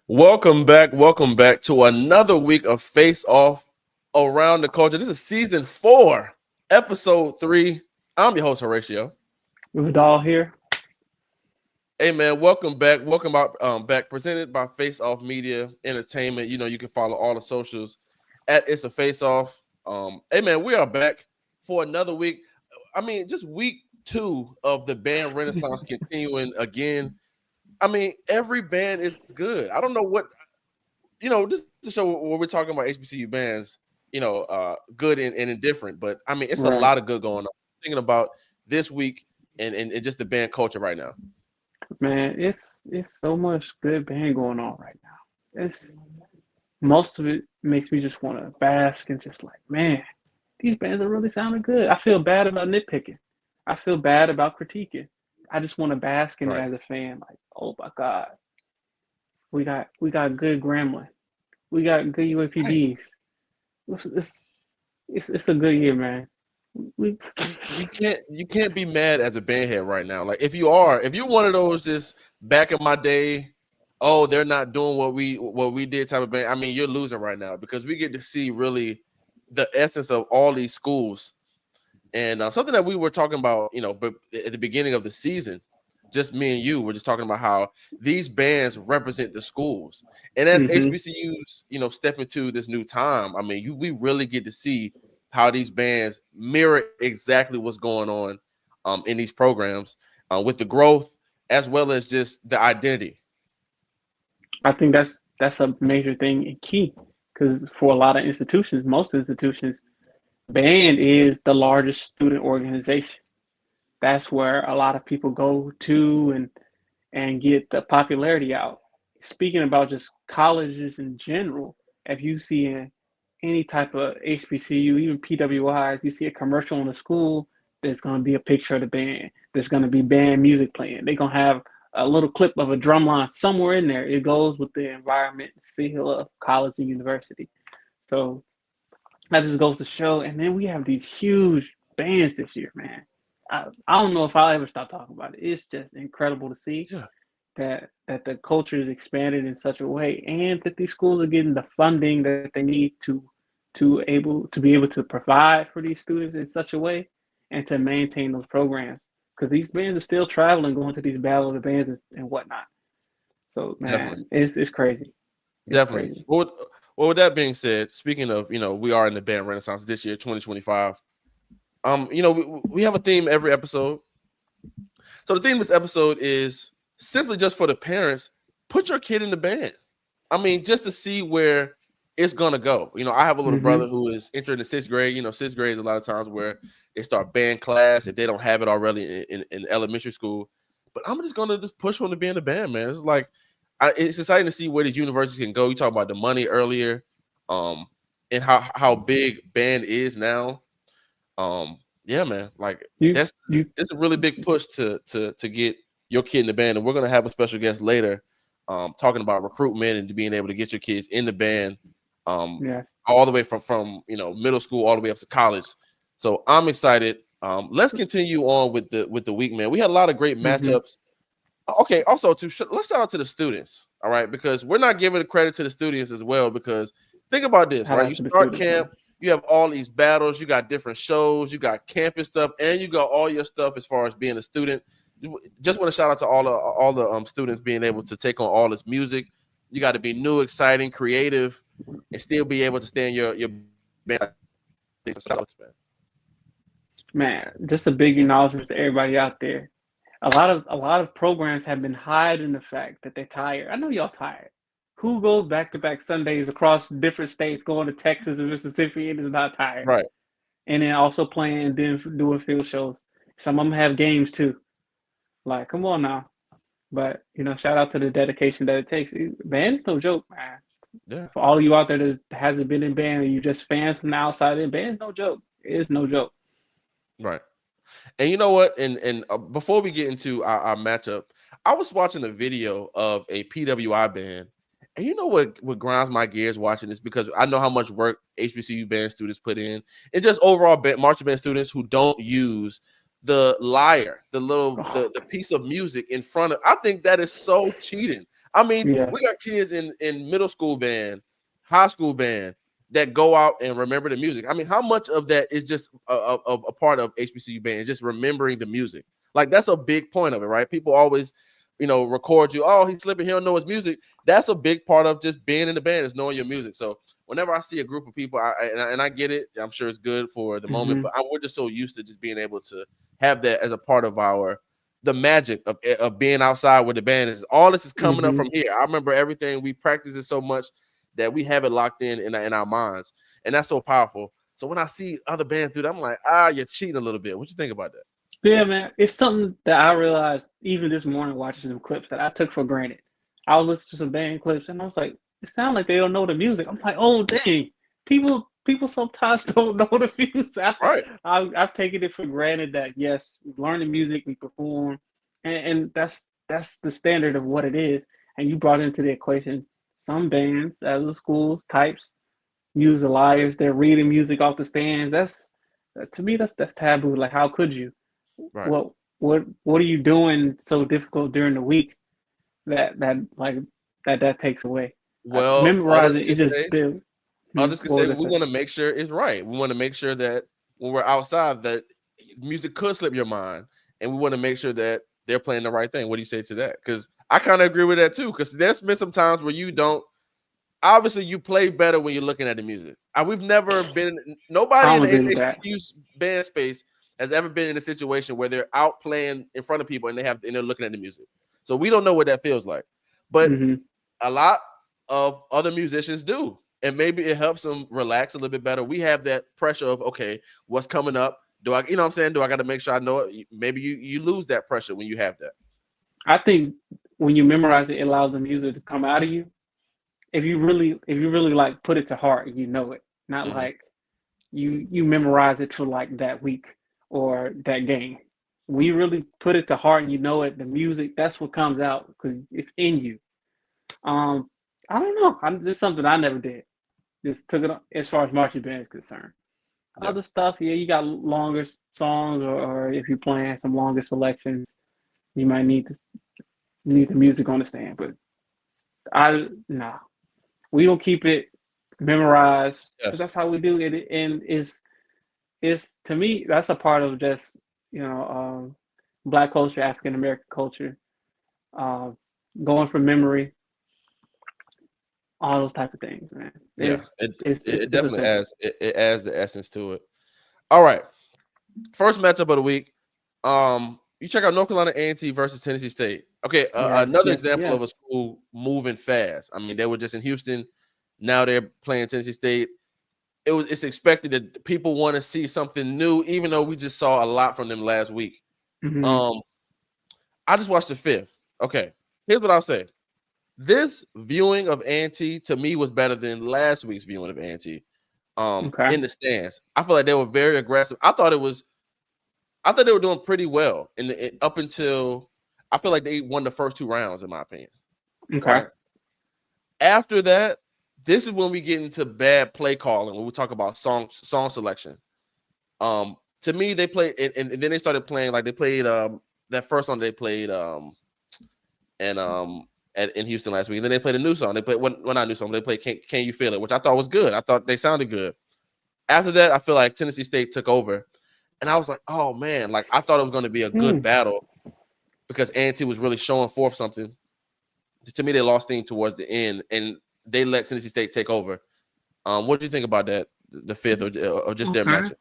Welcome back. Welcome back to another week of Face Off Around the Culture. This is season 4, episode 3. I'm your host, Horatio. Vidal here. Hey man, welcome back. Welcome back. Presented by FaceOff Media Entertainment. You know, you can follow all the socials at It's a Face Off. Hey man, we are back for another week. I mean, just week 2 of the band renaissance continuing again. I mean, every band is good. I don't know what this is a show where we're talking about HBCU bands, good and indifferent. But I mean, it's a Right. lot of good going on. Thinking about this week and just the band culture right now. Man, it's so much good band going on right now. It's most of it makes me just want to bask and just like, man, these bands are really sounding good. I feel bad about nitpicking. I feel bad about critiquing. I just want to bask in it Right. as a fan. Like, oh my God, we got good Grambling. We got good Right. UAPBs. It's a good year, man. We You can't be mad as a band head right now. Like if you're one of those just back in my day, oh, they're not doing what we did type of band. I mean, you're losing right now because we get to see really the essence of all these schools. And something that we were talking about, but at the beginning of the season, just me and you were just talking about how these bands represent the schools. And as hmm HBCUs, step into this new time, I mean, we really get to see how these bands mirror exactly what's going on in these programs with the growth as well as just the identity. I think that's a major thing and key because for a lot of institutions, most institutions, band is the largest student organization. That's where a lot of people go to and get the popularity out. Speaking about just colleges in general, if you see any type of HBCU, even PWIs, you see a commercial in the school, there's going to be a picture of the band. There's going to be band music playing. They're going to have a little clip of a drum line somewhere in there. It goes with the environment, feel of college and university. So that just goes to show. And then we have these huge bands this year, man. I don't know if I'll ever stop talking about it. It's just incredible to see Yeah, that the culture is expanded in such a way, and that these schools are getting the funding that they need to be able to provide for these students in such a way, and to maintain those programs. Because these bands are still traveling, going to these battle of the bands and whatnot. So definitely. man, it's crazy. It's Definitely. crazy. Well, with that being said, speaking of, we are in the band renaissance this year, 2025. We have a theme every episode. So the theme of this episode is simply just for the parents, put your kid in the band. I mean, just to see where it's gonna go. I have a little hmm brother who is entering the 6th grade. Sixth grade is a lot of times where they start band class if they don't have it already in elementary school. But I'm just gonna just push them to be in the band, man. It's like it's exciting to see where these universities can go. You talked about the money earlier, um, and how big band is now. Yeah, man. Like You that's you it's a really big push to get your kid in the band, and we're gonna have a special guest later, talking about recruitment and being able to get your kids in the band, um, yeah. all the way from middle school all the way up to college. So I'm excited. Let's continue on with the week, man. We had a lot of great hmm matchups. Okay, also let's shout out to the students, all right, because we're not giving the credit to the students as well. Because think about this, Shout right? You out to the start students, camp, man. you have all these battles, you got different shows, you got campus stuff, and you got all your stuff as far as being a student. Just want to shout out to all the students being able to take on all this music. You got to be new, exciting, creative, and still be able to stay in your band. Shout out, man. Man, just a big acknowledgement to everybody out there. A lot of programs have been hiding the fact that they're tired. I know y'all tired. Who goes back to back Sundays across different states, going to Texas and Mississippi, and is not tired? Right. And then also playing and then doing field shows. Some of them have games too. Like, come on now. But shout out to the dedication that it takes. Band is no joke, man. Yeah. For all of you out there that hasn't been in band and you just fans from the outside in, band is no joke. It is no joke. Right. And you know what? And before we get into our matchup, I was watching a video of a PWI band, and you know what grinds my gears watching this because I know how much work HBCU band students put in, and just overall marching band students who don't use the lyre, the little Oh, the piece of music in front of. I think that is so cheating. I mean, Yeah. we got kids in middle school band, high school band that go out and remember the music. I mean, how much of that is just a part of HBCU band, just remembering the music? Like that's a big point of it, right? People always, record you. Oh, he's slipping. He don't know his music. That's a big part of just being in the band is knowing your music. So whenever I see a group of people, I get it. I'm sure it's good for the moment, but we're just so used to just being able to have that as a part of the magic of being outside with the band. Is all this is coming up from here. I remember everything. We practice it so much that we have it locked in our minds, and that's so powerful. So when I see other bands do that, I'm like, you're cheating a little bit. What you think about that? Yeah, man. It's something that I realized even this morning watching some clips that I took for granted. I was listening to some band clips and I was like, it sounds like they don't know the music. I'm like, oh dang. People sometimes don't know the music. Right. I've taken it for granted that yes, we learn the music, we perform, and that's the standard of what it is. And you brought into the equation some bands, other schools, types, use the liars, they're reading music off the stands. That's to me that's taboo. Like how could you? Right. What are you doing so difficult during the week that takes away? Well, Memorizing it just builds. others can say What was we that? want to make sure it's right. We want to make sure that when we're outside, that music could slip your mind, and we want to make sure that they're playing the right thing. What do you say to that? Because I kind of agree with that too. Because there's been some times where you don't. Obviously, you play better when you're looking at the music. We've never been. I Nobody in don't the agree with that. HBCU band space has ever been in a situation where they're out playing in front of people and they're looking at the music. So we don't know what that feels like. But a lot of other musicians do. And maybe it helps them relax a little bit better. We have that pressure of, okay, what's coming up? Do I, what I'm saying? Do I got to make sure I know it? Maybe you lose that pressure when you have that. I think when you memorize it, it allows the music to come out of you. If you really like put it to heart, you know it. Not like you memorize it for like that week or that game. We really put it to heart and you know it. The music, that's what comes out because it's in you. I don't know. This is something I never did. Just took it as far as marching band is concerned. Yeah. Other stuff, yeah, you got longer songs, or if you're playing some longer selections, you might need the music on the stand. But we don't keep it memorized because that's how we do it. And it's to me that's a part of just Black culture, African American culture, uh, going from memory, all those type of things, man. It definitely adds it adds the essence to it. All right, first matchup of the week. You check out North Carolina A&T versus Tennessee State. Okay, another example of a school moving fast. I mean, they were just in Houston. Now they're playing Tennessee State. It's expected that people want to see something new, even though we just saw a lot from them last week. I just watched the fifth. Okay, here's what I'll say. This viewing of A&T to me was better than last week's viewing of A&T. In the stands, I feel like they were very aggressive. I thought they were doing pretty well up until I feel like they won the first two rounds, in my opinion. Okay. Right? After that, this is when we get into bad play calling, when we talk about song selection. To me, they played and then they started playing like they played that first song they played in Houston last week. And then they played a new song. They played not a new song, but they played Can You Feel It, which I thought was good. I thought they sounded good. After that, I feel like Tennessee State took over. And I was like, oh man, like I thought it was going to be a good battle because A&T was really showing forth something. To me, they lost steam towards the end and they let Tennessee State take over. What do you think about that, the fifth or just their matchup?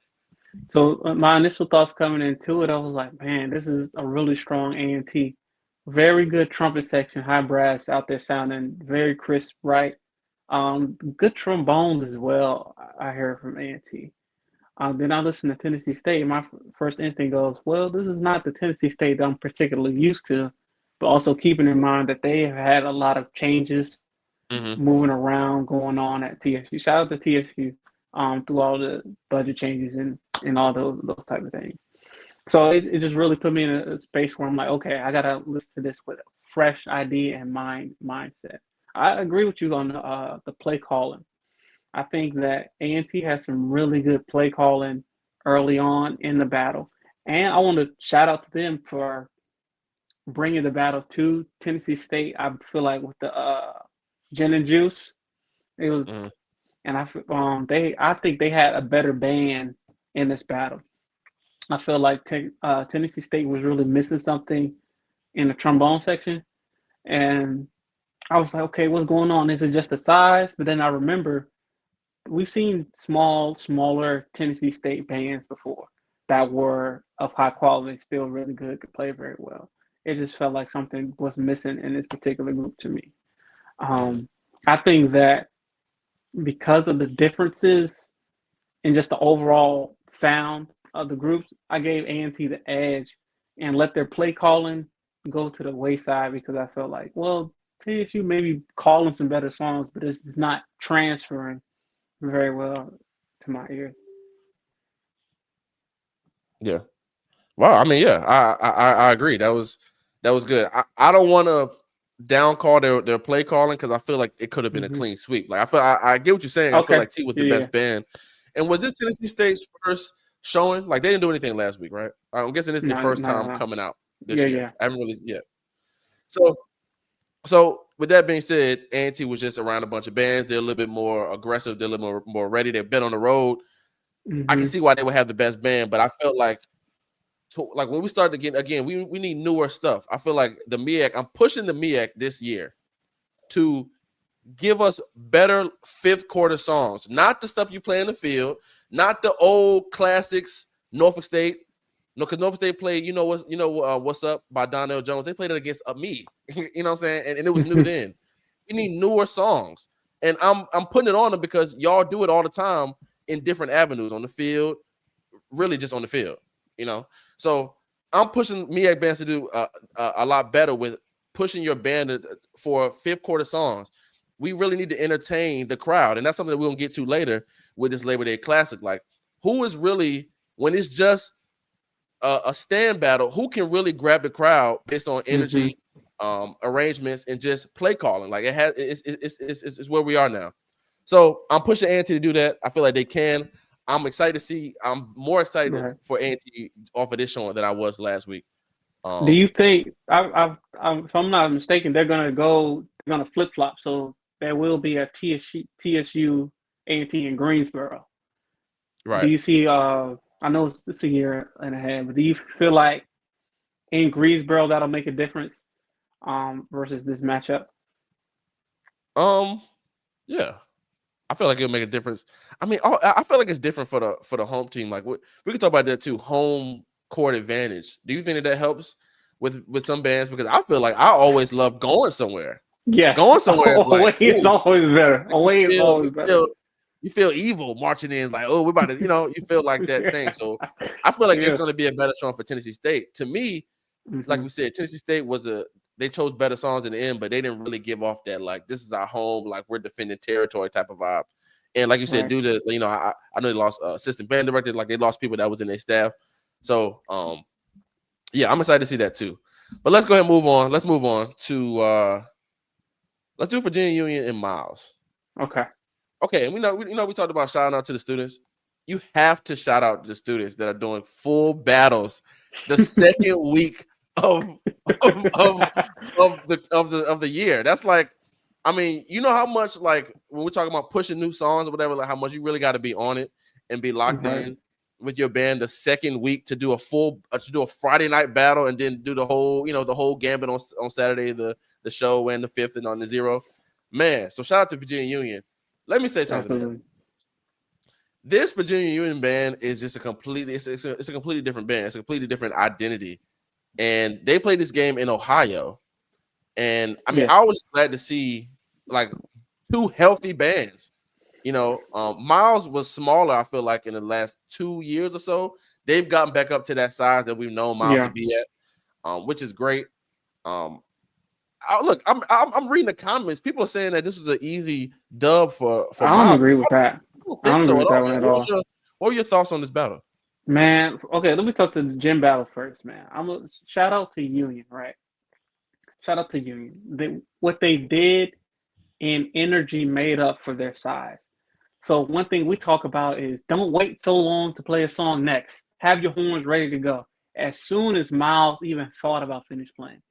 So my initial thoughts coming into it, I was like, man, this is a really strong A&T. Very good trumpet section, high brass out there sounding very crisp, right? Good trombones as well, I heard from A&T. Then I listened to Tennessee State. My first instinct goes, well, this is not the Tennessee State that I'm particularly used to, but also keeping in mind that they have had a lot of changes moving around going on at TSU. Shout out to TSU through all the budget changes and all those type of things. So it just really put me in a space where I'm like, okay, I got to listen to this with a fresh idea and mindset. I agree with you on the play calling. I think that A&T has some really good play calling early on in the battle. And I want to shout out to them for bringing the battle to Tennessee State. I feel like with the gin and juice, it was, Mm. and I think they had a better band in this battle. I feel like Tennessee State was really missing something in the trombone section, and I was like, okay, what's going on? Is it just the size? But then I remember we've seen smaller Tennessee State bands before that were of high quality, still really good, could play very well. It just felt like something was missing in this particular group to me. Mm. I think that because of the differences in just the overall sound of the groups, I gave A&T the edge and let their play calling go to the wayside because I felt like, well, TSU maybe calling some better songs, but it's just not transferring very well to my ears. Yeah. Wow. I mean, yeah, I agree. That was good. I don't want to down call their play calling because I feel like it could have been a clean sweep. Like I get what you're saying. I feel Okay. like T was the Yeah. best band. And was this Tennessee State's first showing? Like they didn't do anything last week, right? I'm guessing this is the No, first no, time no. coming out this Yeah, year. yeah. I haven't really yet. So with that being said, Auntie was just around a bunch of bands. They're a little bit more aggressive. They're a little more ready. They've been on the road. I can Mm-hmm. see why they would have the best band, but I felt like when we start to get again, we need newer stuff. I feel like the MEAC, I'm pushing the MEAC this year to give us better fifth quarter songs, not the stuff you play in the field, not the old classics. Norfolk State, no, because Norfolk State played, what's up by Donnell Jones. They played it against me, you know what I'm saying, and it was new then. We need newer songs, and I'm putting it on them because y'all do it all the time in different avenues on the field, really just on the field, you know. So I'm pushing MEAC bands to do a lot better with pushing your band for fifth quarter songs. We really need to entertain the crowd, and that's something that we're gonna get to later with this Labor Day Classic. Like, who is really, when it's just a stand battle, who can really grab the crowd based on Mm-hmm. energy, arrangements, and just play calling? Like it's where we are now. So I'm pushing Ante to do that. I feel like they can. I'm excited to see. I'm more excited Right. for Ante off of this showing than I was last week. Do you think if I'm not mistaken, they're gonna flip flop, so there will be a TSU A&T in Greensboro. Do Right. you see? I know it's a year and a half, but do you feel like in Greensboro that'll make a difference versus this matchup? Yeah. I feel like it'll make a difference. I mean, I feel like it's different for the home team. Like we can talk about that too. Home court advantage. Do you think that helps with some bands? Because I feel like I always love going somewhere. Yes, Going somewhere is like, away is ooh, always better. you Away is feel always better. you feel evil marching in. Like, oh, we're about to, you feel like that thing. Yeah. So I feel like it's Yeah. going to be a better showing for Tennessee State. To me, like Mm-hmm. we said, Tennessee State they chose better songs in the end, but they didn't really give off that like this is our home, like we're defending territory type of vibe. And like you said, Right. due to I know they lost assistant band director, like they lost people that was in their staff. So yeah, I'm excited to see that too. But let's go ahead and move on. Let's move on to let's do Virginia Union and Miles. Okay. Okay, and we talked about shouting out to the students. You have to shout out the students that are doing full battles the second week of of, of, of the year. That's like, I mean, you know how much, like when we're talking about pushing new songs or whatever, like how much you really got to be on it and be locked Right. in with your band the second week to do a Friday night battle and then do the whole gambit on Saturday, the show and the fifth and on the zero. Man, so shout out to Virginia Union. Let me say something, man. Absolutely. This Virginia Union band is just it's a completely different band. It's a completely different identity. And they played this game in Ohio. And I mean, Yeah. I was glad to see like two healthy bands. Miles was smaller, I feel like, in the last 2 years or so. They've gotten back up to that size that we've known Miles to Yeah. be at, which is great. Look, I'm reading the comments. People are saying that this was an easy dub for I don't Miles. agree with that. I don't I think don't so agree at with all, that one man. at all. What were your thoughts on this battle? Man, okay, let me talk to the gym battle first, man. Shout out to Union, right? Shout out to Union. What they did in energy made up for their size. So one thing we talk about is don't wait so long to play a song next. Have your horns ready to go. As soon as Miles even thought about finish playing,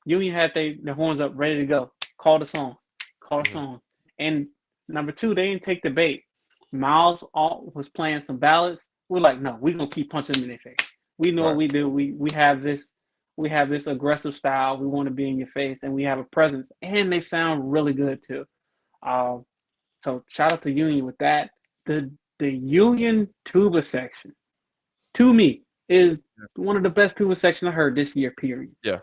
Union had their horns up, ready to go. Call the song. Call the song. And number two, they didn't take the bait. Miles was playing some ballads. We're like, no, we're gonna keep punching them in their face. We know what we do. We have this aggressive style. We want to be in your face, and we have a presence, and they sound really good too. So shout out to Union with that. The Union tuba section, to me, is one of the best tuba sections I heard this year. Period. Yeah.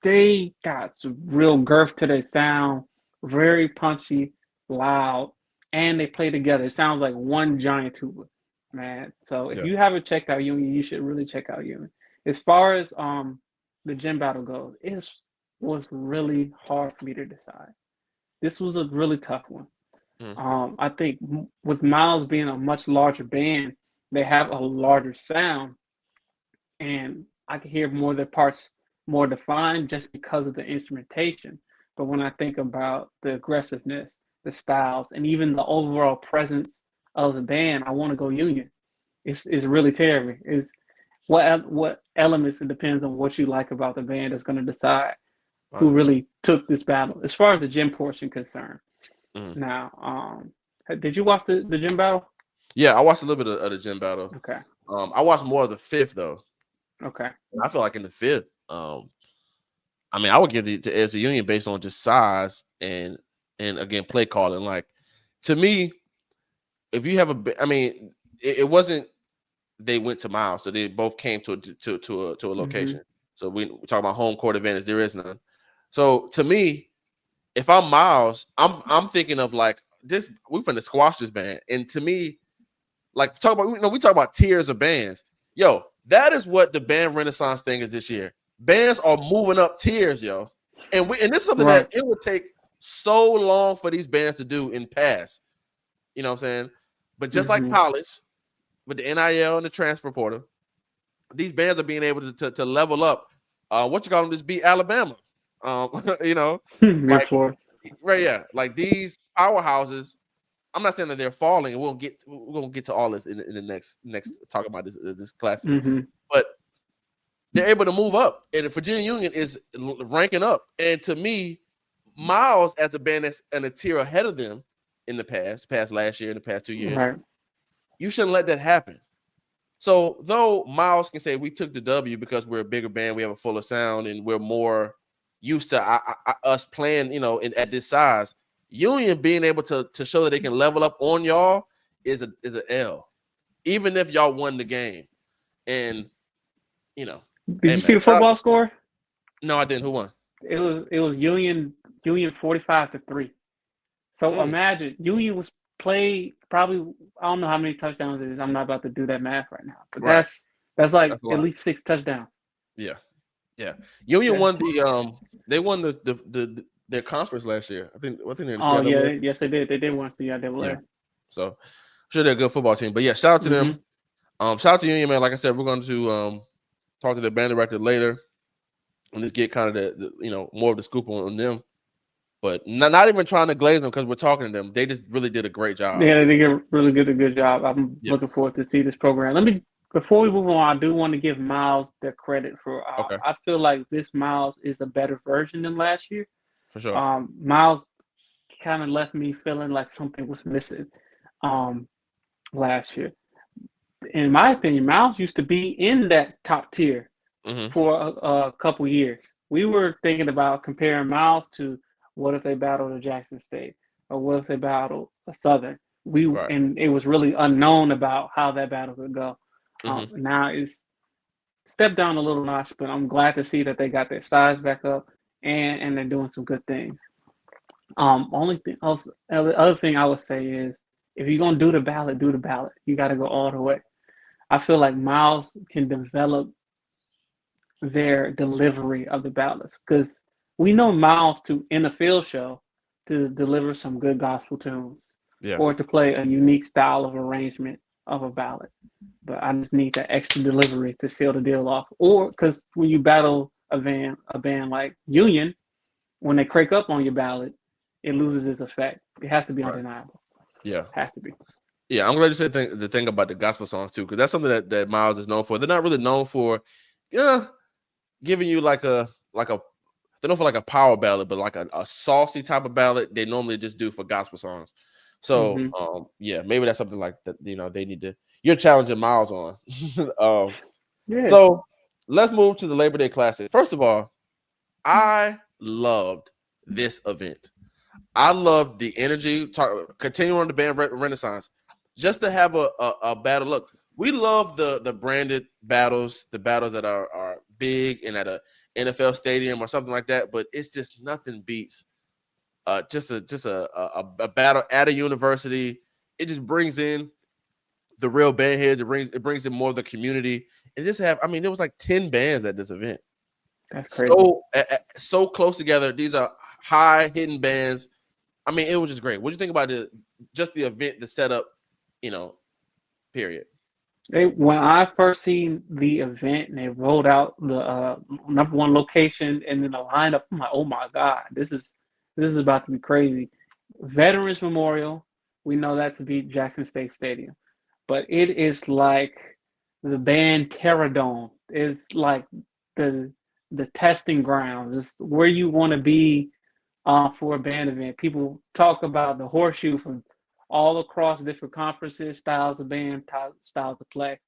They got some real girth to their sound, very punchy, loud, and they play together. It sounds like one giant tuba, man. So if you haven't checked out Union, you should really check out Union. As far as the gym battle goes, it was really hard for me to decide. This was a really tough one. I think with Miles being a much larger band, they have a larger sound, and I can hear more of their parts more defined just because of the instrumentation. But when I think about the aggressiveness, the styles, and even the overall presence of the band, I want to go Union. It's really terrible. It's what elements, it depends on what you like about the band, is going to decide who really took this battle. As far as the gym portion concerned. Now, did you watch the gym battle? Yeah, I watched a little bit of the gym battle. Okay. I watched more of the fifth though. Okay. I feel like in the fifth, I mean, I would give it to Edge the Union based on just size and again play calling. Like, to me, if you have I mean, it wasn't they went to Miles, so they both came to a location. So we talk about home court advantage. There is none. So to me, if I'm Miles, I'm thinking of like this. We're finna squash this band, and to me, like we talk about tiers of bands. Yo, that is what the band renaissance thing is this year. Bands are moving up tiers, yo, and this is something that it would take so long for these bands to do in past. You know what I'm saying? But just like college, with the NIL and the transfer portal, these bands are being able to level up. What you call them? Just beat Alabama. You know, like, right? Yeah, like these powerhouses. I'm not saying that they're falling, and we're gonna get to all this in the next talk about this classic. But they're able to move up, and the Virginia Union is ranking up. And to me, Miles as a band that's in a tier ahead of them in the past last year, in the past 2 years, you shouldn't let that happen. So though Miles can say we took the W because we're a bigger band, we have a fuller sound, and we're more used to us playing, you know, at this size. Union being able to show that they can level up on y'all is an L, even if y'all won the game. And you know, did you see the football score? No, I didn't. Who won? It was Union 45-3. So imagine Union was played probably, I don't know how many touchdowns it is. I'm not about to do that math right now, but that's like at least 6 touchdowns. Yeah. Union won they won their conference last year. I think they're in Seattle. Yes, they did. They did win Seattle. Yeah. So I'm sure they're a good football team. But yeah, shout out to them. Shout out to Union, man. Like I said, we're going to talk to the band director later and just get kind of the more of the scoop on them. But not even trying to glaze them because we're talking to them. They just really did a great job. Yeah, they really did a good job. I'm looking forward to see this program. Before we move on, I do want to give Miles their credit for. I feel like this Miles is a better version than last year. For sure. Miles kind of left me feeling like something was missing last year. In my opinion, Miles used to be in that top tier for a couple years. We were thinking about comparing Miles to what if they battled a Jackson State, or what if they battled a Southern. And it was really unknown about how that battle would go. Now it's stepped down a little notch, but I'm glad to see that they got their size back up and they're doing some good things. The other thing I would say is, if you're gonna do the ballot, do the ballot. You got to go all the way. I feel like Miles can develop their delivery of the ballots, because we know Miles in a field show to deliver some good gospel tunes, or to play a unique style of arrangement of a ballad. But I just need that extra delivery to seal the deal off. Or because when you battle a band like Union, when they crank up on your ballad, it loses its effect. It has to be undeniable. Yeah, has to be. Yeah, I'm glad you said the thing about the gospel songs too, because that's something that Miles is known for. They're not really known for, giving you like a like a they don't feel like a power ballad, but like a saucy type of ballad they normally just do for gospel songs. So yeah, maybe that's something like that. They need to. You're challenging Miles on. Yeah, So let's move to the Labor Day Classic. First of all, I loved this event. I love the energy. Continuing on the band renaissance, just to have a battle. Look, we love the branded battles, the battles that are big and at a NFL stadium or something like that. But it's just nothing beats just a battle at a university. It just brings in the real band heads. It brings in more of the community. And just have, I mean, there was like 10 bands at this event. that's crazy. So close together. These are high hidden bands. I mean, it was just great. What do you think about just the event, the setup, period? When I first seen the event and they rolled out the number one location and then the lineup, I'm like, oh my God, this is about to be crazy. Veterans Memorial, we know that to be Jackson State Stadium, but it is like the band Terradome. It's like the the testing ground. It's where you want to be for a band event. People talk about the horseshoe from all across different conferences, styles of band, styles of play.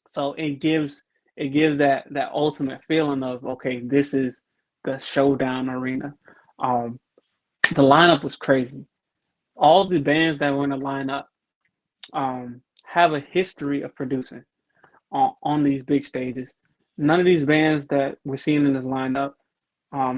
So it gives that ultimate feeling of, okay, this is the showdown arena. Um, the lineup was crazy. All the bands that were in the lineup have a history of producing on these big stages. None of these bands that we're seeing in this lineup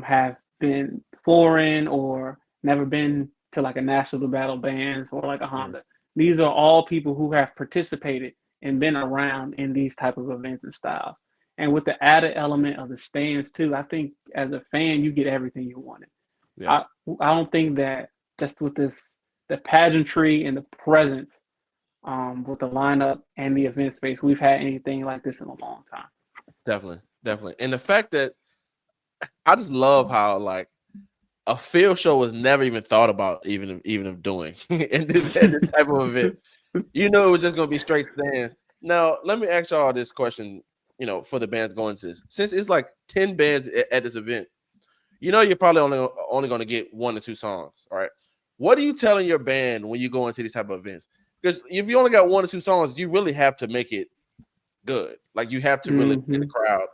have been foreign or never been to like a national battle band or like a Honda. These are all people who have participated and been around in these type of events and styles. And with the added element of the stands too, I think as a fan you get everything you wanted. Yeah, I I don't think that just with this the pageantry and the presence with the lineup and the event space, we've had anything like this in a long time. definitely. And the fact that I just love how like a field show was never even thought about, even of doing in this type of event. It was just gonna be straight stands. Now, let me ask y'all this question. For the bands going to this, since it's like 10 bands at this event, you're probably only going to get 1 or 2 songs. All right. What are you telling your band when you go into these type of events? Because if you only got 1 or 2 songs, you really have to make it good. Like you have to really get the crowd.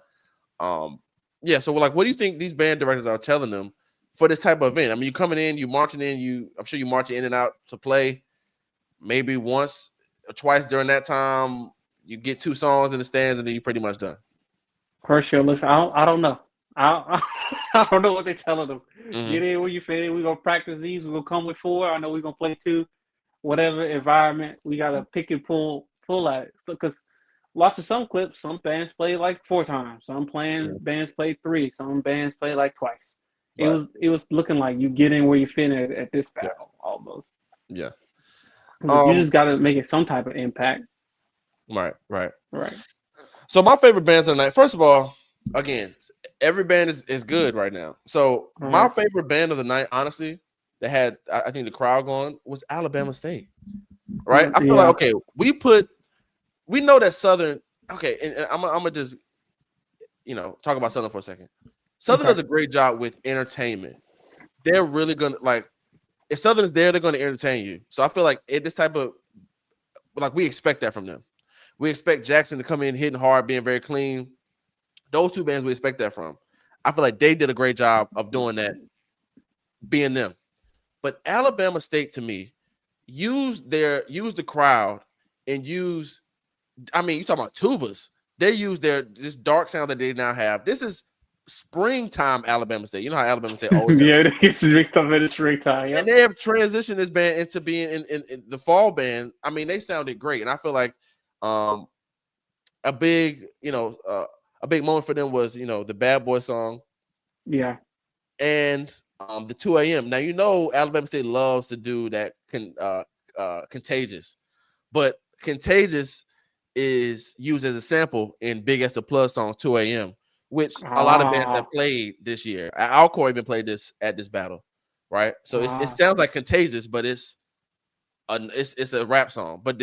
Yeah. So like, what do you think these band directors are telling them for this type of event? I mean, you coming in, you marching in, I'm sure you marching in and out to play. Maybe once or twice during that time, you get 2 songs in the stands, and then you're pretty much done. Horatio, listen, I don't know. I I don't know what they're telling them. Mm-hmm. Get in where you fit in. We're gonna practice these. We're gonna come with 4. I know we're gonna play 2. Whatever environment, we gotta pick and pull at it. So, because watching some clips, some bands play like 4 times. Some bands play 3. Some bands play like twice. It Right. was looking like you get in where you fit in at this Yeah. battle almost. Yeah. Because you just gotta make it some type of impact. Right. Right. So my favorite bands of the night. First of all, again, every band is good right now. So my Right. favorite band of the night, honestly, that had I think the crowd going was Alabama State. Right. I feel like Yeah. okay, we know that Southern. Okay, and I'm gonna just talk about Southern for a second. Southern Okay. does a great job with entertainment. They're really gonna like if Southern is there, they're gonna entertain you. So I feel like this type of like we expect that from them. We expect Jackson to come in hitting hard, being very clean. Those 2 bands we expect that from. I feel like they did a great job of doing that, being them. But Alabama State to me use the crowd and use. I mean, you talking about tubas? They use this dark sound that they now have. This is springtime Alabama State. You know how Alabama State always sounds. Yeah, it's big time in the springtime. And Yep. they have transitioned this band into being in the fall band. I mean, they sounded great, and I feel like um, a big a big moment for them was the Bad Boy song Yeah. and the 2 a.m. Now Alabama State loves to do that Contagious, but Contagious is used as a sample in Big S the Plus song 2 a.m., which a lot of bands have Ah. played this year. Alcor even played this at this battle, right? So it Ah. sounds like Contagious, but it's a rap song. But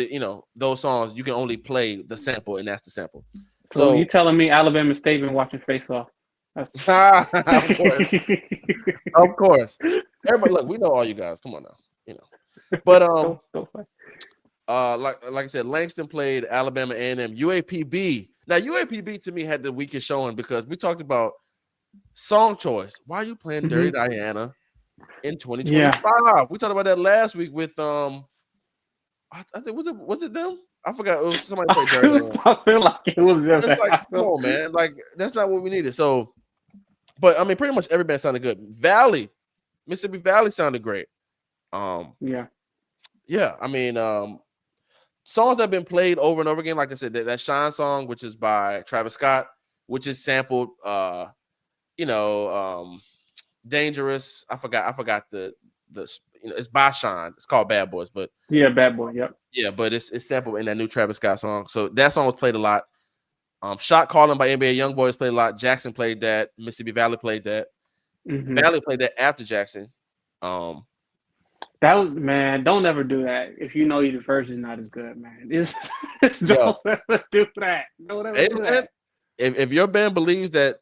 those songs you can only play the sample, and that's the sample. So you So telling me Alabama State been watching Face Off? That's Of course, of course. Everybody, look, we know all you guys. Come on now, you know. But Don't fight. like I said, Langston played Alabama A&M. UAPB. Now UAPB to me had the weakest showing because we talked about song choice. Why are you playing Dirty Diana in Yeah. 2025? We talked about that last week with I think was it them? I forgot. It was somebody played Dirty Diana. I feel like it was them. It's like, come on, man. Like that's not what we needed. So, but I mean, pretty much every band sounded good. Mississippi Valley sounded great. Yeah. Yeah. I mean, songs that have been played over and over again, like I said, that Shine song, which is by Travis Scott, which is sampled, you know, Dangerous. I forgot the it's by Shine. It's called Bad Boys, but Yeah, Bad Boy. Yep. yeah, but it's sampled in that new Travis Scott song. So that song was played a lot. Shot Calling by NBA Youngboy played a lot. Jackson played that. Mississippi Valley played that. Valley played that after Jackson. That was, man. Don't ever do that. If you know your version is not as good, man. Don't ever do that. Don't ever do that. If your band believes that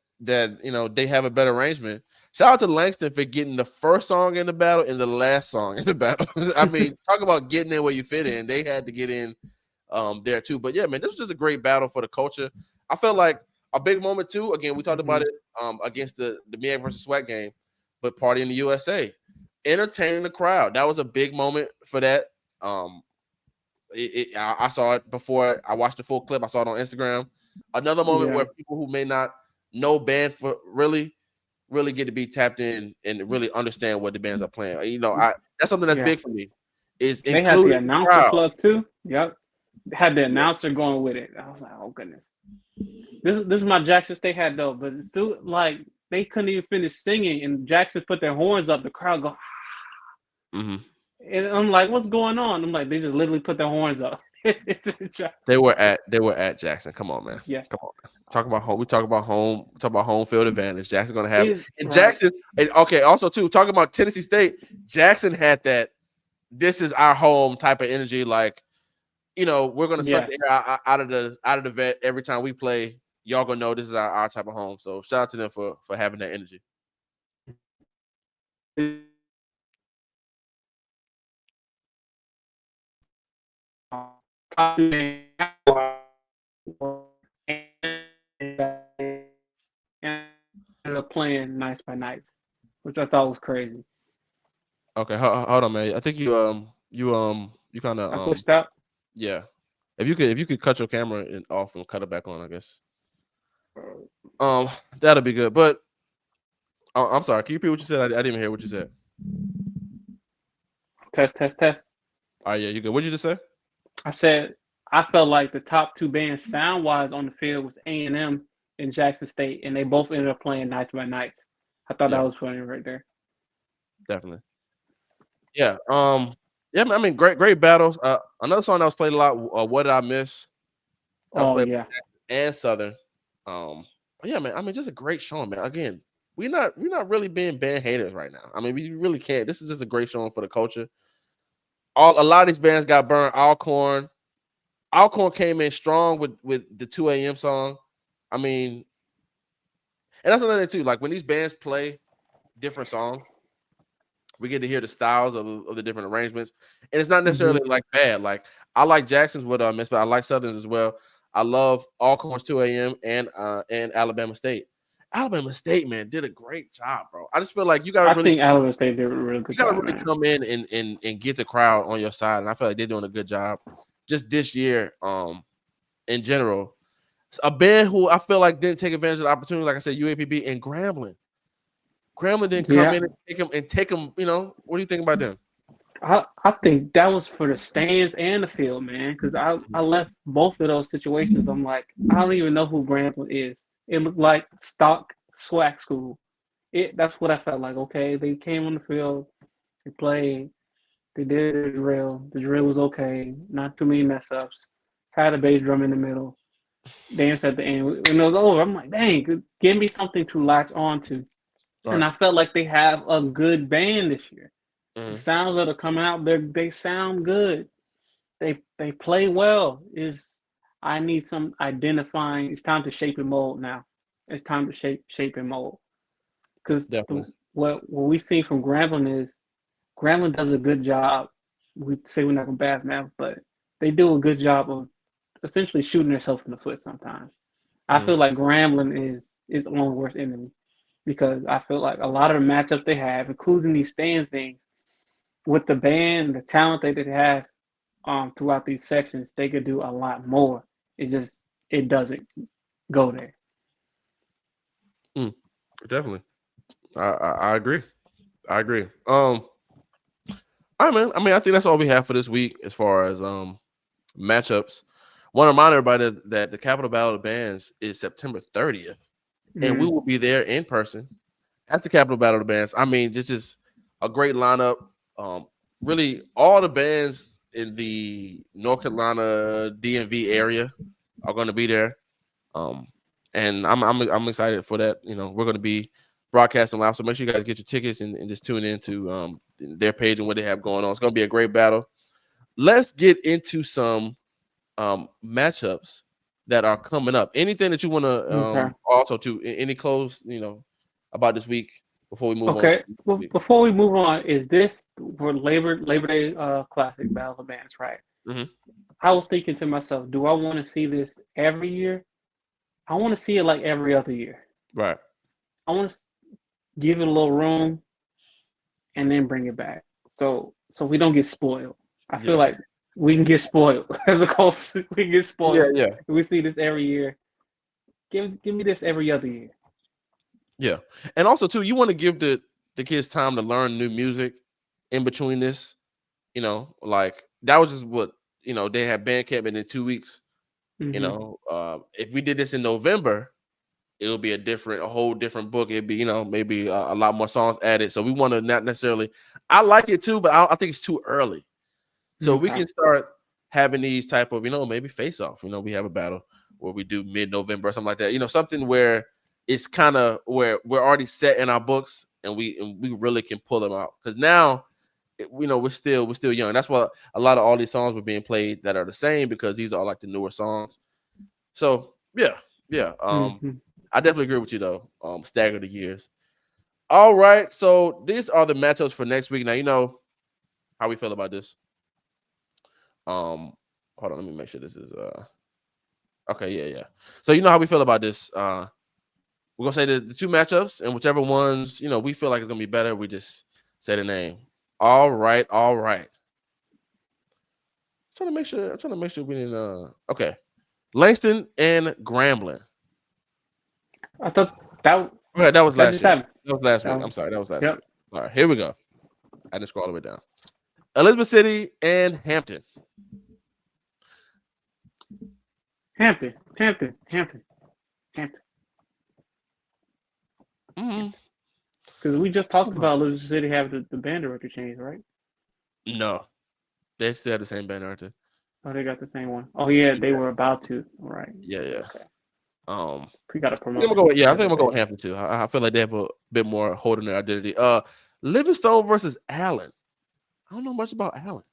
you know they have a better arrangement, shout out to Langston for getting the first song in the battle and the last song in the battle. I mean, talk about getting in where you fit in. They had to get in there too. But yeah, man, this was just a great battle for the culture. I felt like a big moment too. Again, we talked about it against the MEAC versus SWAC game, but Party in the USA, entertaining the crowd. That was a big moment for that. I saw it before I watched the full clip. I saw it on Instagram. Another moment where people who may not know band for really get to be tapped in and really understand what the bands are playing. You know, that's something that's big for me. Is they had the announcer crowd. plug too. Yep, had the announcer going with it. I was like, oh goodness. This is my Jackson State hat though, but it's still, like they couldn't even finish singing, and Jackson put their horns up. The crowd go, and I'm like, what's going on? I'm like, they just literally put their horns up. They were at Jackson. Come on, man. Yes. Come on. Talk about home. We talk about home. Talk about home field advantage. Jackson's gonna have it. And right. Jackson. And okay. Also, too, talking about Tennessee State. Jackson had that. This is our home type of energy. Like, you know, we're gonna suck the air out of the vet every time we play. Y'all gonna know this is our type of home. So shout out to them for having that energy. Playing Nights by Nights, which I thought was crazy. Okay, hold on, man. I think you kind of I pushed out. Yeah, if you could cut your camera off and cut it back on, I guess. That'll be good. But I'm sorry. Can you repeat what you said? I didn't even hear what you said. Test. All right, yeah, you good. What'd you just say? I said I felt like the top two bands sound wise on the field was A&M and Jackson State, and they both ended up playing Nights by Nights. I thought that was funny right there. Definitely. Yeah. Yeah. I mean, great battles. Another song that was played a lot. What Did I Miss? And Southern. Yeah, man. I mean, just a great show, man. Again, we're not really being band haters right now. I mean, we really can't. This is just a great showing for the culture. A lot of these bands got burned. Alcorn came in strong with the 2 a.m. song. I mean, and that's another thing too. Like when these bands play different songs, we get to hear the styles of the different arrangements, and it's not necessarily like bad. Like I like Jackson's What I Miss, but I like Southern's as well. I love Alcorn's 2 a.m. and Alabama State. Alabama State, man, did a great job, bro. I just feel like you got to I think Alabama State did a really good job. You got to really come in and get the crowd on your side, and I feel like they're doing a good job just this year. In general, a band who I feel like didn't take advantage of the opportunity, like I said, UAPB and Grambling. Grambling didn't come in and take them. You know, what do you think about them? I think that was for the stands and the field, man. Because I left both of those situations. I'm like, I don't even know who Grambling is. It looked like stock SWAC school. That's what I felt like. Okay, they came on the field, they played, they did the drill. The drill was okay, not too many mess ups. Had a bass drum in the middle. Dance at the end. When it was over, I'm like, dang, give me something to latch on to. Right. And I felt like they have a good band this year. The sounds that are coming out, they sound good. They play well. I need some identifying. It's time to shape and mold now. it's time to shape and mold. Because Definitely. what we see from Grambling is Grambling does a good job. We say we're not gonna bash them, but they do a good job of essentially shooting themselves in the foot sometimes. I Mm-hmm. feel like Grambling is its own worst enemy because I feel like a lot of the matchups they have, including these stand things, with the band, the talent that they have throughout these sections, they could do a lot more. It doesn't go there. Definitely. I agree. I agree. All right, man. I mean, I think that's all we have for this week as far as matchups. Want to remind everybody that the Capital Battle of the Bands is September 30th, and we Mm. will be there in person at the Capital Battle of the Bands. I mean, just a great lineup. Really, all the bands in the North Carolina DMV area are going to be there. Um, and I'm excited for that. You know, we're going to be broadcasting live, so make sure you guys get your tickets and just tune into their page and what they have going on. It's going to be a great battle. Let's get into some matchups that are coming up. Anything that you want to Okay. also to any close, about this week before we move on to Okay. Well, before we move on, is this for Labor Day Classic Battle of Bands, right? Mhm. I was thinking to myself, do I want to see this every year? I want to see it like every other year. Right. I want to give it a little room and then bring it back. So we don't get spoiled. I feel Yeah. like we can get spoiled as a culture. We can get Yeah, spoiled. yeah. If we see this every year. Give me this every other year. Yeah. And also too, you want to give the kids time to learn new music in between this. Like that was just what they had band camp in 2 weeks. Mm-hmm. If we did this in November, it'll be a whole different book. It'd be maybe a lot more songs added. So we want to not necessarily. I like it too, but I think it's too early. So we Okay. can start having these type of maybe face off. We have a battle where we do mid-November or something like that. Something where it's kind of where we're already set in our books and we really can pull them out because now we're still young. That's why a lot of all these songs were being played that are the same because these are like the newer songs. So yeah. Mm-hmm. I definitely agree with you though. Stagger the years. All right, so these are the matchups for next week. Now you know how we feel about this. Hold on, let me make sure this is okay. Yeah. So you know how we feel about this. We're gonna say the two matchups, and whichever ones we feel like it's gonna be better, we just say the name. All right. I'm trying to make sure we didn't. Okay, Langston and Grambling. I thought that Okay, that was that last just year. happened. That was last That week. was, I'm sorry, that was last week. yep. All right, here we go. I just scroll all the way down. Elizabeth City and Hampton. Hampton. Mm, Because we just talked about Elizabeth City having the band director change, right? no, they still have the same band director. Oh, they got the same one. Oh yeah, Yeah, they were about to. Right. yeah. Okay. Um, We got a I think I'm promotion. gonna go. Yeah, I think I'm gonna go Everything. with Hampton too. I feel like they have a bit more holding their identity. Livingstone versus Allen. I don't know much about Allen.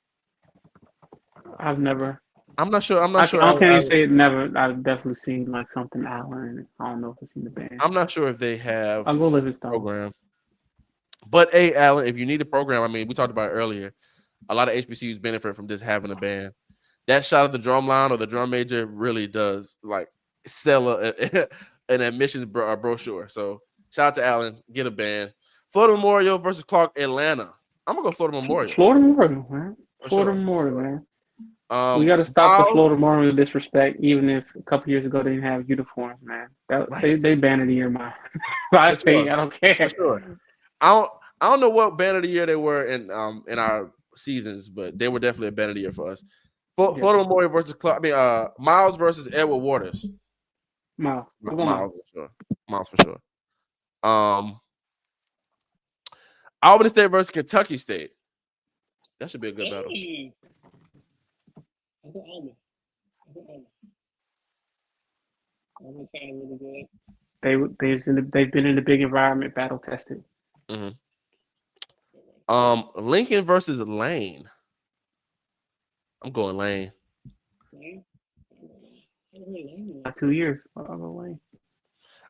I've never. I'm not sure. I'm I not sure. can't even say it never. I've definitely seen like something Allen. I don't know if I've seen the band. I'm not sure if they have I'll go a Livingstone. program. But hey, Allen, if you need a program, I mean, we talked about it earlier. A lot of HBCUs benefit from just having a band. That shot at the drum line or the drum major really does like sell an admissions brochure. So shout out to Allen, get a band. Florida Memorial versus Clark Atlanta. I'm gonna go Florida Memorial Florida Memorial, man. for Florida sure. Memorial, man. We got to stop the Miles, Florida Memorial disrespect, even if a couple years ago they didn't have uniforms, man. right? They banned it the year, my For sure, opinion. I don't for care. sure. I don't know what band of the year they were in our seasons, but they were definitely a band of the year for us. Yeah, Florida Memorial versus Clark. I mean, Miles versus Edward Waters. Miles. We'll go Miles. Miles for sure. Miles for sure. Um, Albany State versus Kentucky State. That should be a good battle. I think Albany. Albany sounded really good. They've been in the big environment, battle tested. Mm-hmm. Lincoln versus Lane. I'm going Lane. Lane? 2 years. I'll go Lane.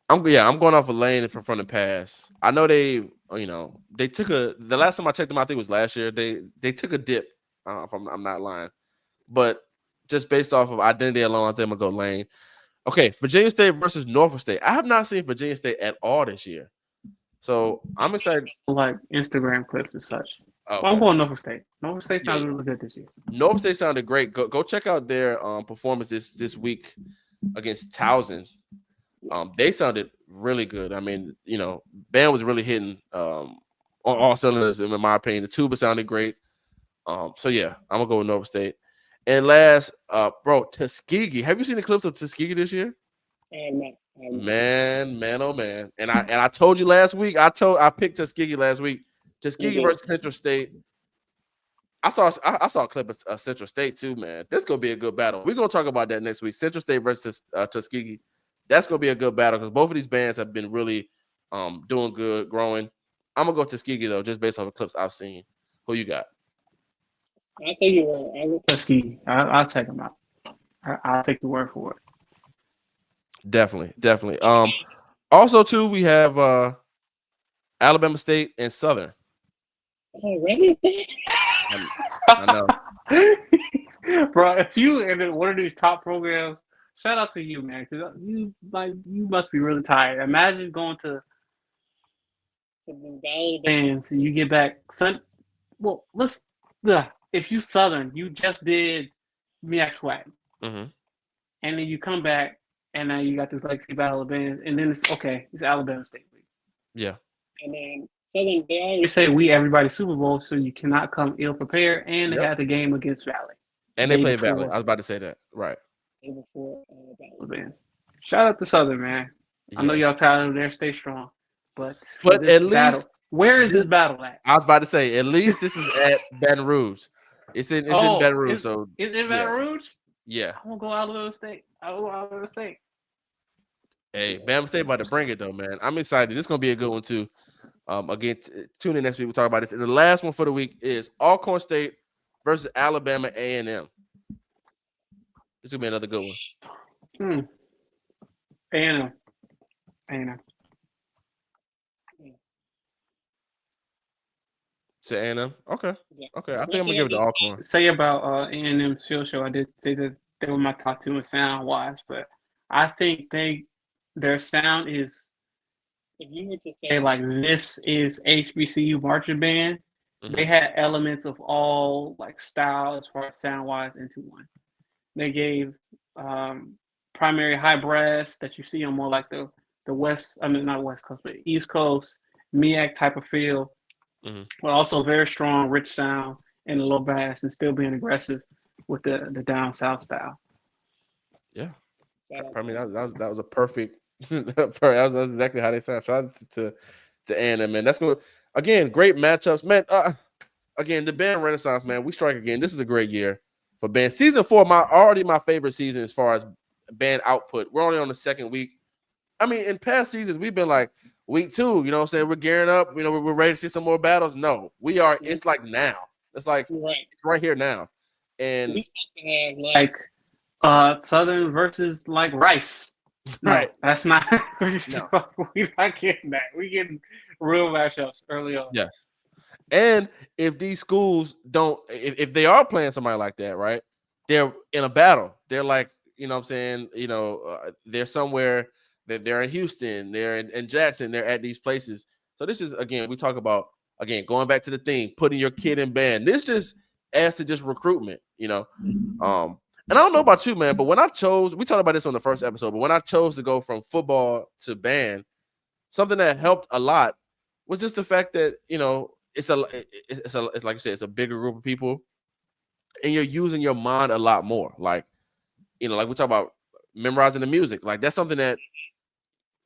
I'm going off a lane from the past. I know they took the last time I checked them, I think it was last year. They took a dip. If I'm not lying, but just based off of identity alone, I think I'm gonna go lane. Okay, Virginia State versus Norfolk State. I have not seen Virginia State at all this year, so I'm excited. Like Instagram clips and such. Well, I'm Okay, going Norfolk State. Norfolk State yeah, sounds really good this year. Norfolk State sounded great. Go check out their performance this week against Towson. They sounded really good. I mean, band was really hitting on all cylinders, in my opinion. The tuba sounded great. So yeah, I'm gonna go with Norfolk State. And last, bro, Tuskegee. Have you seen the clips of Tuskegee this year? Man, oh man. And I told you last week. I picked Tuskegee last week. Tuskegee versus Central State. I saw a clip of Central State too, man. This is gonna be a good battle. We're gonna talk about that next week. Central State versus Tuskegee. That's gonna be a good battle because both of these bands have been really doing good, growing. I'm gonna go Tuskegee though, just based off the clips I've seen. Who you got? I'll take your word. I'll go Tuskegee. I'll check them out. I'll take the word for it. Definitely. Also too, we have Alabama State and Southern. Already? I know. Bro, if you in one of these top programs, shout out to you, man, because you must be really tired. Imagine going to the Valley Bands and you get back. Well, if you Southern, you just did MEAC swag, Mm-hmm. and then you come back and now you got this legacy battle of bands, and then it's Alabama State week. Yeah. And then Southern, they always say we everybody Super Bowl, so you cannot come ill prepared. And they had the game against Valley. And they played Valley. I was about to say that. Right. Day before Valley Bands. Shout out to Southern, man. Yeah. I know y'all tired of there. Stay strong. But at least where is this battle at? I was about to say, at least this is at Baton Rouge. It's in Baton Rouge. So it's in Baton Rouge? Yeah. I'm gonna go Alabama State. Hey, Bama State about to bring it though, man. I'm excited. This is gonna be a good one too. Again, tune in next week. We'll talk about this. And the last one for the week is Alcorn State versus Alabama A&M. This will be another good one. A&M. Say A&M. Okay. Yeah. Okay. I think I'm gonna give it to Alcorn. Say about A&M's field show. I did say that they were my top two in sound wise, but I think their sound is. If you were to say like this is HBCU Marching Band, they had elements of all like style as far as sound wise into one. They gave primary high brass that you see on more like the West. I mean not West Coast, but East Coast MEAC type of feel. But also very strong, rich sound and a low bass, and still being aggressive with the down south style. Yeah, I mean that was a perfect. That was exactly how they sound. Shout out to A&M, man. That's good. Again, great matchups, man. Again, the band renaissance, man. We strike again. This is a great year for band. Season 4, already my favorite season as far as band output. We're only on the second week. I mean, in past seasons, we've been like week 2. You know what I'm saying? We're gearing up. You know, we're ready to see some more battles. No, we are. It's like now. It's like It's right here now. And we're supposed to have like Southern versus like Rice. No, right. That's not. No. We're not getting that. We're getting real matchups early on. Yes. And if these schools don't, if they are playing somebody like that, right? They're in a battle. They're like, you know what I'm saying? You know, they're somewhere that they're in Houston, they're in Jackson, they're at these places. So this is, again, we talk about, again, going back to the thing, putting your kid in band. This just adds to just recruitment, you know? And I don't know about you, man, but when I chose, we talked about this on the first episode, but when I chose to go from football to band, something that helped a lot was just the fact that, you know, it's like I said, it's a bigger group of people, and you're using your mind a lot more. Like, you know, like we talk about memorizing the music. Like that's something that,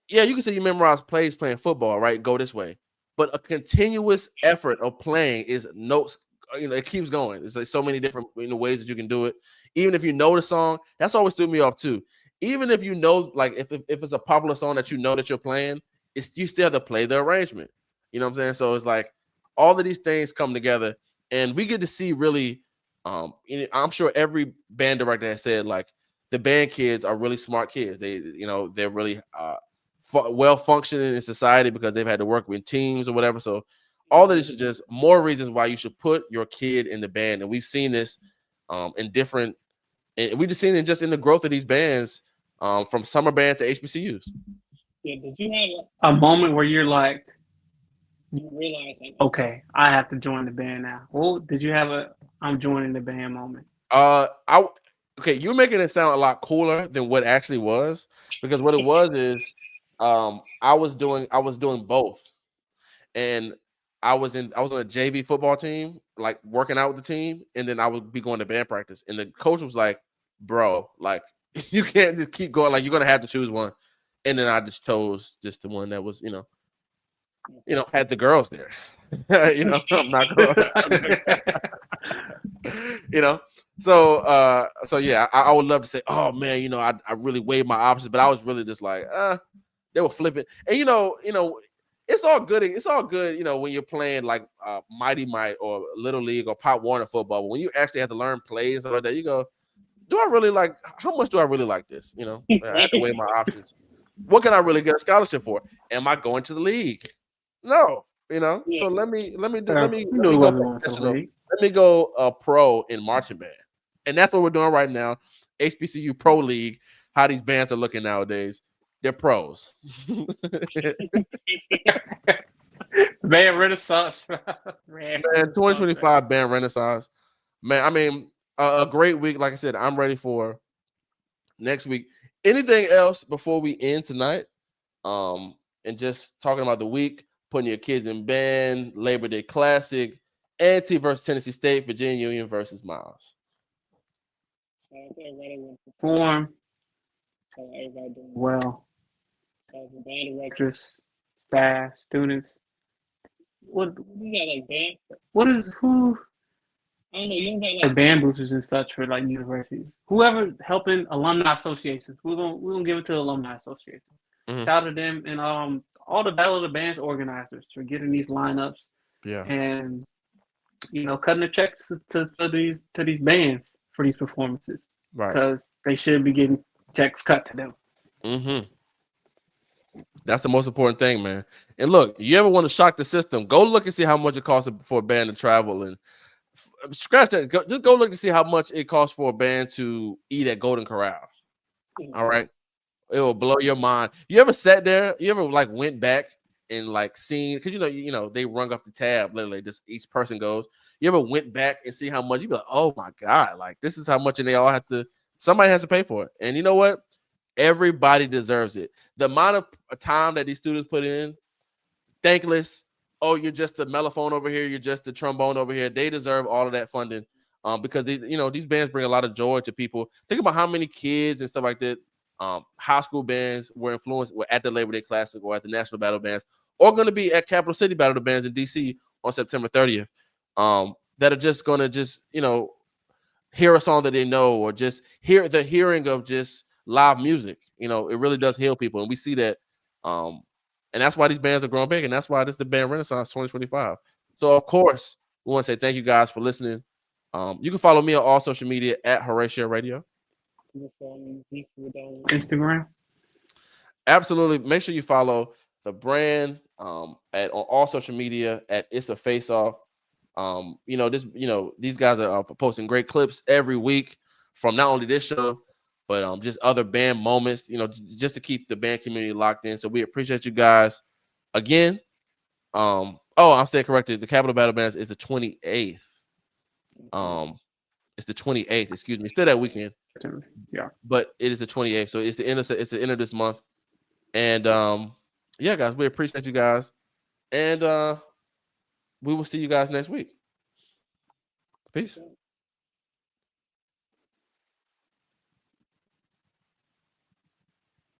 yeah, you can say you memorize plays playing football, right? Go this way. But a continuous effort of playing is notes. You know, it keeps going. It's like so many different ways that you can do it. Even if you know the song, that's always threw me off too. Even if you know, like if it's a popular song that you know that you're playing, you still have to play the arrangement. You know what I'm saying? So it's like all of these things come together, and we get to see really. I'm sure every band director has said like the band kids are really smart kids. They're really well functioning in society because they've had to work with teams or whatever. So all of this is just more reasons why you should put your kid in the band. And we've seen this in different, and we just seen it just in the growth of these bands from summer band to HBCUs. Yeah, did you have a moment where you're like, you realize, like, okay, I have to join the band now? Well, did you have a I'm joining the band moment? You're making it sound a lot cooler than what actually was, because what it was is I was doing both. And I was on a JV football team, like working out with the team, and then I would be going to band practice. And the coach was like, "Bro, like you can't just keep going. Like you're gonna have to choose one." And then I just chose just the one that was, had the girls there. I'm not going. So yeah, I would love to say, oh man, I really weighed my options, but I was really just like, they were flipping. And it's all good. It's all good, when you're playing like Mighty Might or Little League or Pop Warner football. But when you actually have to learn plays and stuff like that, you go, how much do I really like this? I have to weigh my options. What can I really get a scholarship for? Am I going to the league? No, So let me go professional. Let me go pro in marching band. And that's what we're doing right now. HBCU Pro League, how these bands are looking nowadays. They're pros. Band Renaissance. Man, 2025 Band Renaissance. Man, I mean, a great week. Like I said, I'm ready for next week. Anything else before we end tonight? And just talking about the week, putting your kids in band, Labor Day Classic, A&T versus Tennessee State, Virginia Union versus Miles. Everybody will perform. So everybody doing well. So the band directors, staff, students. What you got like band? What is who? I don't know. You don't got like band boosters and such for like universities. Whoever helping alumni associations, we're gonna give it to the alumni association. Mm-hmm. Shout out to them and all the Battle of the Bands organizers for getting these lineups. Yeah. And cutting the checks to these bands for these performances. Right. Because they should be getting checks cut to them. Mm-hmm. That's the most important thing, man. And look, you ever want to shock the system? Go look and see how much it costs for a band to travel and scratch that. Just go look to see how much it costs for a band to eat at Golden Corral. All right, it will blow your mind. You ever sat there? You ever like went back and like seen? Because they rung up the tab literally. Just each person goes. You ever went back and see how much? You be like, oh my god, like this is how much, and they all have to. Somebody has to pay for it. And you know what? Everybody deserves it. The amount of time that these students put in, thankless. Oh, you're just the mellophone over here. You're just the trombone over here. They deserve all of that funding because these bands bring a lot of joy to people. Think about how many kids and stuff like that, high school bands were at the Labor Day Classic or at the National Battle Bands or going to be at Capital City Battle Bands in DC on September 30th that are just going to hear a song that they know or just hear the hearing of just live music. It really does heal people. And we see that. And that's why these bands are growing big. And that's why this is the Band Renaissance 2025. So, of course, we want to say thank you guys for listening. You can follow me on all social media at Horatio Radio. Instagram. Absolutely. Make sure you follow the brand on all social media at It's a FaceOff. These guys are posting great clips every week from not only this show, but just other band moments, just to keep the band community locked in. So we appreciate you guys again. I'm staying corrected. The Capital Battle Bands is the 28th. It's the 28th. Excuse me. Still that weekend. Yeah. But it is the 28th. So it's the end of this month. And yeah, guys, we appreciate you guys. And we will see you guys next week. Peace.